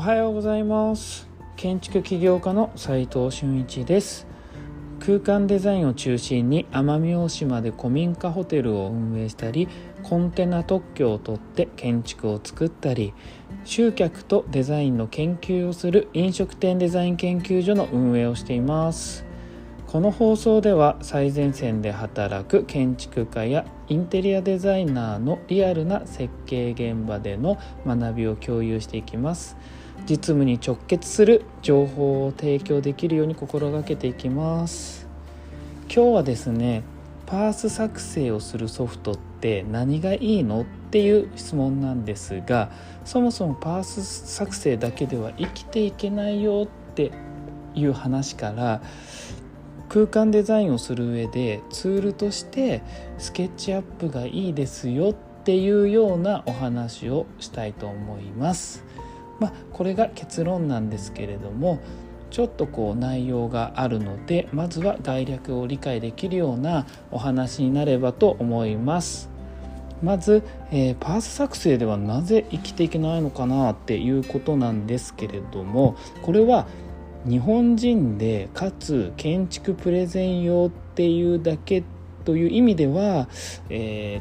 はようございます。建築起業家の斉藤俊一です。空間デザインを中心に奄美大島で古民家ホテルを運営したり、コンテナ特許を取って建築を作ったり、集客とデザインの研究をする飲食店デザイン研究所の運営をしています。この放送では最前線で働く建築家やインテリアデザイナーのリアルな設計現場での学びを共有していきます。実務に直結する情報を提供できるように心がけていきます。今日はですね、パース作成をするソフトって何がいいのっていう質問なんですが、そもそもパース作成だけでは生きていけないよっていう話から、空間デザインをする上でツールとしてスケッチアップがいいですよっていうようなお話をしたいと思います。これが結論なんですけれども、ちょっと内容があるので、まずは概略を理解できるようなお話になればと思います。まず、パース作成ではなぜ生きていけないのかなっていうことなんですけれども、これは日本人でかつ建築プレゼン用っていうだけという意味では、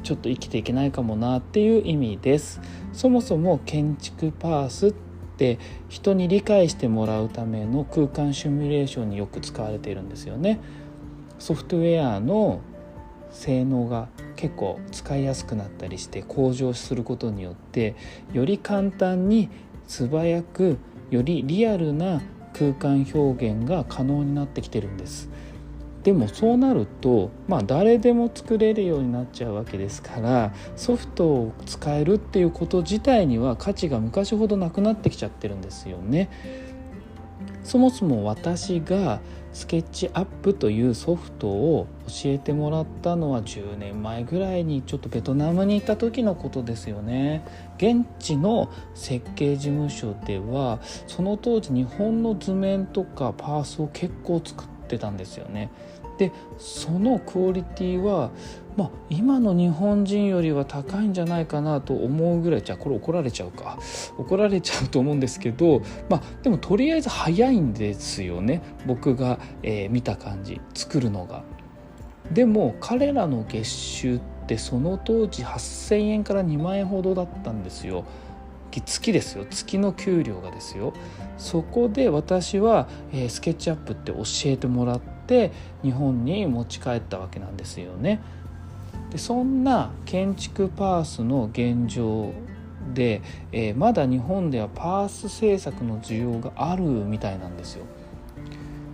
ちょっと生きていけないかもなっていう意味です。そもそも建築パースって人に理解してもらうための空間シミュレーションによく使われているんですよね。ソフトウェアの性能が結構使いやすくなったりして向上することによって、より簡単に素早くよりリアルな空間表現が可能になってきてるんです。でもそうなると、誰でも作れるようになっちゃうわけですから、ソフトを使えるっていうこと自体には価値が昔ほどなくなってきちゃってるんですよね。そもそも私がスケッチアップというソフトを教えてもらったのは10年前ぐらいに、ちょっとベトナムに行った時のことですよね。現地の設計事務所ではその当時日本の図面とかパースを結構作ってたんですよね。でそのクオリティは、今の日本人よりは高いんじゃないかなと思うぐらい、じゃあこれ怒られちゃうと思うんですけど、でもとりあえず早いんですよね、僕が、見た感じ作るのが。でも彼らの月収ってその当時8000円から2万円ほどだったんですよ。月ですよ、月の給料がですよ。そこで私は、スケッチアップって教えてもらって日本に持ち帰ったわけなんですよね。でそんな建築パースの現状で、まだ日本ではパース制作の需要があるみたいなんですよ。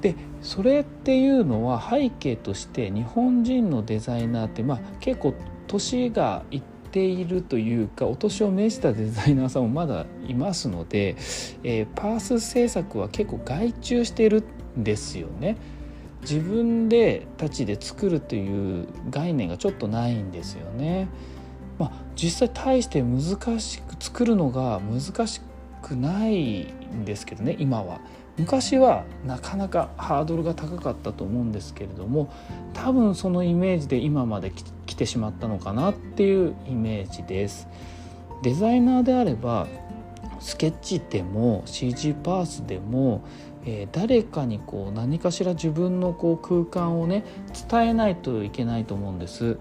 でそれっていうのは背景として日本人のデザイナーって結構年がいっているというか、お年を召したデザイナーさんもまだいますので、パース制作は結構外注しているんですよね。自分たちで作るという概念がちょっとないんですよね。実際大して難しく作るのが難しくないんですけどね、今は。昔はなかなかハードルが高かったと思うんですけれども、多分そのイメージで今まで来てしまったのかなっていうイメージです。デザイナーであればスケッチでも CG パースでも、誰かに何かしら自分の空間をね伝えないといけないと思うんです。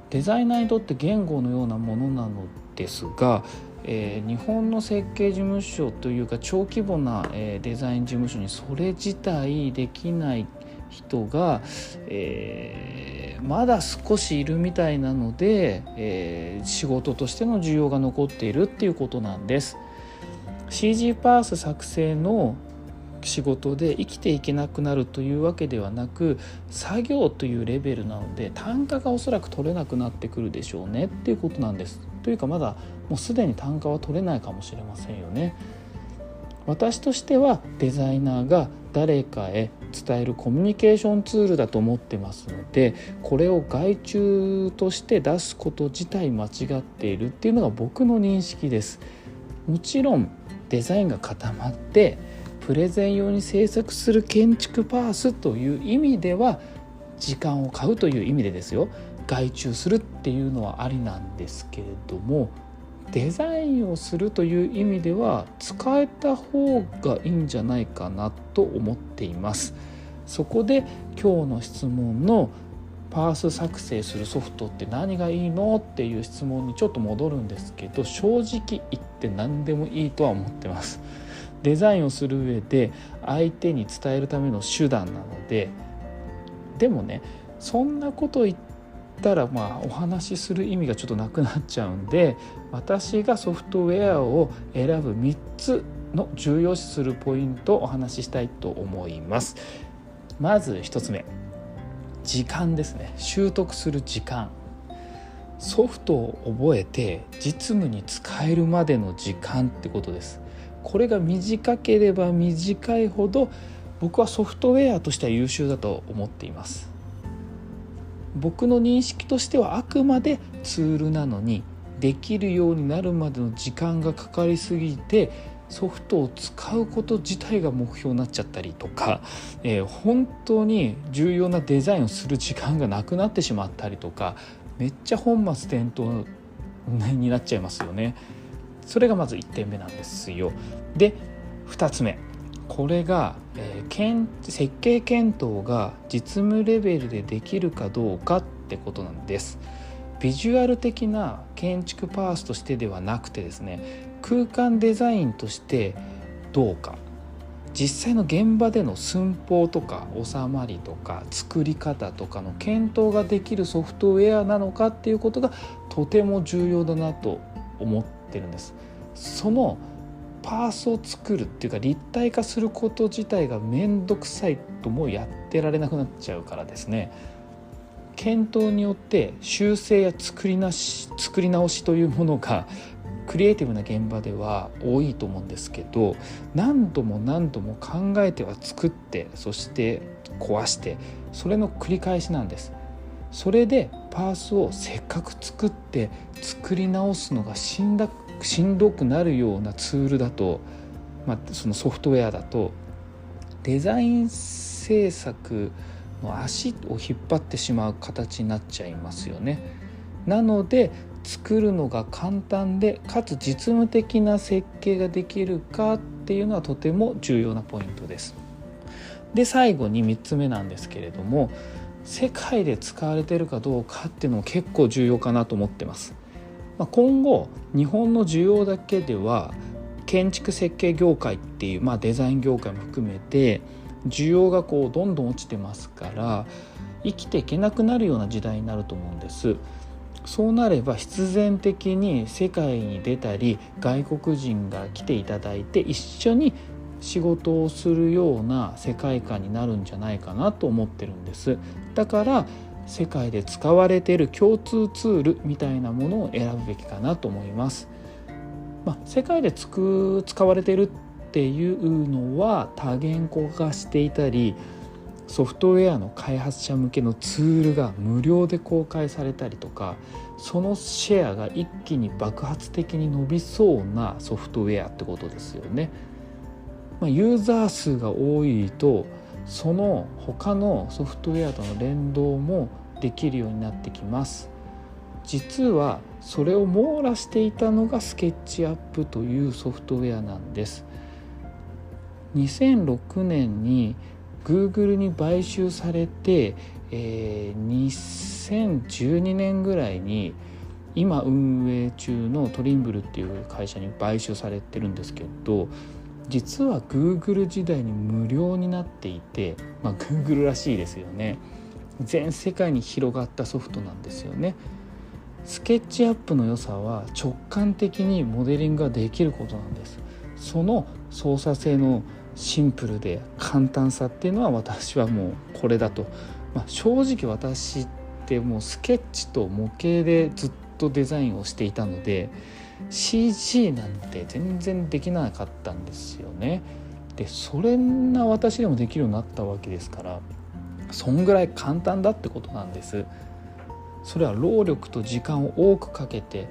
デザイナーにとって言語のようなものなのですが、日本の設計事務所というか小規模な、デザイン事務所にそれ自体できない人が、まだ少しいるみたいなので、仕事としての需要が残っているっていうことなんです。 CG パース作成の仕事で生きていけなくなるというわけではなく、作業というレベルなので単価がおそらく取れなくなってくるでしょうねっていうことなんです。というかまだもうすでに単価は取れないかもしれませんよね。私としてはデザイナーが誰かへ伝えるコミュニケーションツールだと思ってますので、これを外注として出すこと自体間違っているっていうのが僕の認識です。もちろんデザインが固まってプレゼン用に制作する建築パースという意味では、時間を買うという意味でですよ、外注するっていうのはありなんですけれども、デザインをするという意味では使えた方がいいんじゃないかなと思っています。そこで今日の質問のパース作成するソフトって何がいいのっていう質問にちょっと戻るんですけど、正直言って何でもいいとは思ってます。デザインをする上で相手に伝えるための手段なので、でもね、そんなこと言ったらお話しする意味がちょっとなくなっちゃうんで、私がソフトウェアを選ぶ3つの重要視するポイントをお話ししたいと思います。まず1つ目、時間ですね。習得する時間。ソフトを覚えて実務に使えるまでの時間ってことです。これが短ければ短いほど僕はソフトウェアとしては優秀だと思っています。僕の認識としてはあくまでツールなのに、できるようになるまでの時間がかかりすぎてソフトを使うこと自体が目標になっちゃったりとか、本当に重要なデザインをする時間がなくなってしまったりとか、めっちゃ本末転倒になっちゃいますよね。それがまず1点目なんですよ。で、2つ目、これが、設計検討が実務レベルでできるかどうかってことなんです。ビジュアル的な建築パースとしてではなくてですね、空間デザインとしてどうか、実際の現場での寸法とか収まりとか作り方とかの検討ができるソフトウェアなのかっていうことがとても重要だなと思ってるんです。そのパースを作るっていうか立体化すること自体がめんどくさいともうやってられなくなっちゃうからですね。検討によって修正や作り直しというものがクリエイティブな現場では多いと思うんですけど、何度も考えては作って、そして壊して、それの繰り返しなんです。それでパースをせっかく作って作り直すのがしんどくなるようなツールだと、そのソフトウェアだとデザイン制作の足を引っ張ってしまう形になっちゃいますよね。なので作るのが簡単でかつ実務的な設計ができるかっていうのはとても重要なポイントです。で、最後に3つ目なんですけれども、世界で使われているかどうかっていうのも結構重要かなと思ってます。今後日本の需要だけでは建築設計業界っていう、デザイン業界も含めて需要がどんどん落ちてますから、生きていけなくなるような時代になると思うんです。そうなれば必然的に世界に出たり外国人が来ていただいて一緒に仕事をするような世界観になるんじゃないかなと思ってるんです。だから世界で使われている共通ツールみたいなものを選ぶべきかなと思います。世界で使われているっていうのは多言語化していたり、ソフトウェアの開発者向けのツールが無料で公開されたりとか、そのシェアが一気に爆発的に伸びそうなソフトウェアってことですよね。ユーザー数が多いとその他のソフトウェアとの連動もできるようになってきます。実はそれを網羅していたのがスケッチアップというソフトウェアなんです。2006年に Google に買収されて、2012年ぐらいに今運営中のトリンブルっていう会社に買収されてるんですけど、実は Google 時代に無料になっていて、Google らしいですよね。全世界に広がったソフトなんですよね。スケッチアップの良さは直感的にモデリングができることなんです。その操作性のシンプルで簡単さっていうのは私はもうこれだと、正直私ってもうスケッチと模型でずっとデザインをしていたので CG なんて全然できなかったんですよね。でそれな私でもできるようになったわけですから、そんぐらい簡単だってことなんです。それは労力と時間を多くかけて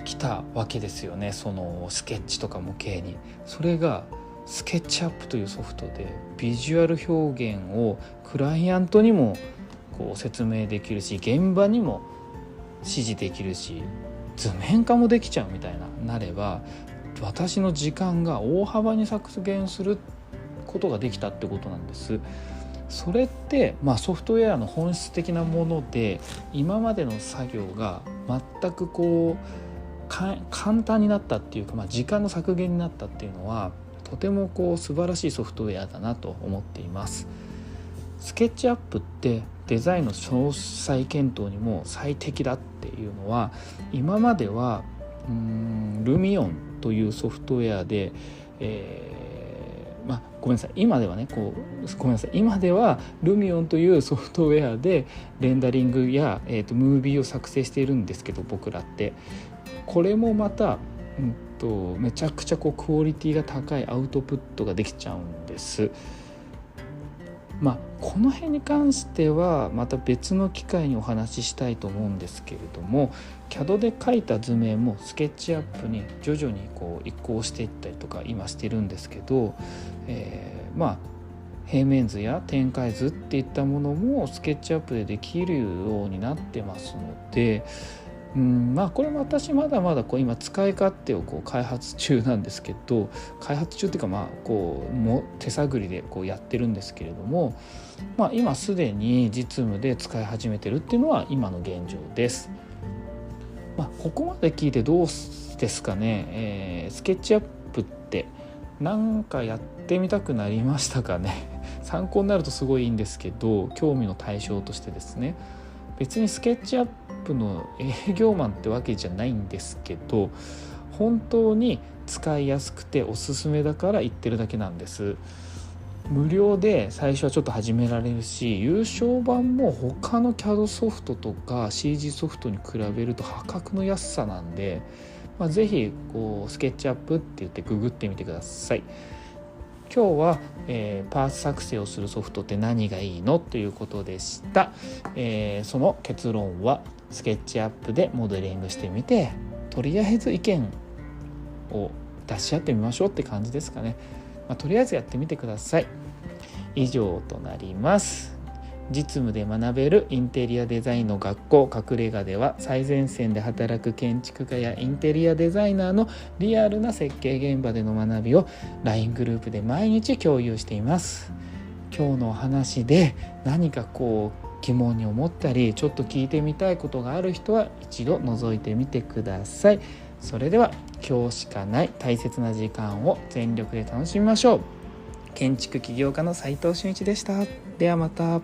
きたわけですよね。そのスケッチとか模型に。それがスケッチアップというソフトでビジュアル表現をクライアントにも説明できるし、現場にも指示できるし、図面化もできちゃうみたいななれば、私の時間が大幅に削減することができたってことなんです。それって、ソフトウェアの本質的なもので、今までの作業が全く簡単になったっていうか、時間の削減になったっていうのはとても素晴らしいソフトウェアだなと思っています。スケッチアップってデザインの詳細検討にも最適だっていうのは、今まではルミオンというソフトウェアで、ごめんなさい、今ではルミオンというソフトウェアでレンダリングや、ムービーを作成しているんですけど、僕らってこれもまた、めちゃくちゃクオリティが高いアウトプットができちゃうんです。この辺に関してはまた別の機会にお話ししたいと思うんですけれども、 CAD で描いた図面もスケッチアップに徐々に移行していったりとか今してるんですけど、平面図や展開図っていったものもスケッチアップでできるようになってますので、これも私まだまだ今使い勝手を開発中なんですけど、開発中っていうかもう手探りでやってるんですけれども、今すでに実務で使い始めてるっていうのは今の現状です。ここまで聞いてどうですかね、スケッチアップってなんかやってみたくなりましたかね。参考になるとすごいいいんですけど、興味の対象としてですね、別にスケッチアップの営業マンってわけじゃないんですけど、本当に使いやすくておすすめだから言ってるだけなんです。無料で最初はちょっと始められるし、有償版も他の CAD ソフトとか CG ソフトに比べると破格の安さなんで、ぜひスケッチアップって言ってググってみてください。今日は、パーツ作成をするソフトって何がいいのということでした。その結論はスケッチアップでモデリングしてみて、とりあえず意見を出し合ってみましょうって感じですかね。とりあえずやってみてください。以上となります。実務で学べるインテリアデザインの学校隠れ家では、最前線で働く建築家やインテリアデザイナーのリアルな設計現場での学びを LINE グループで毎日共有しています。今日のお話で何か疑問に思ったり、ちょっと聞いてみたいことがある人は一度覗いてみてください。それでは今日しかない大切な時間を全力で楽しみましょう。建築起業家の斉藤俊一でした。ではまた。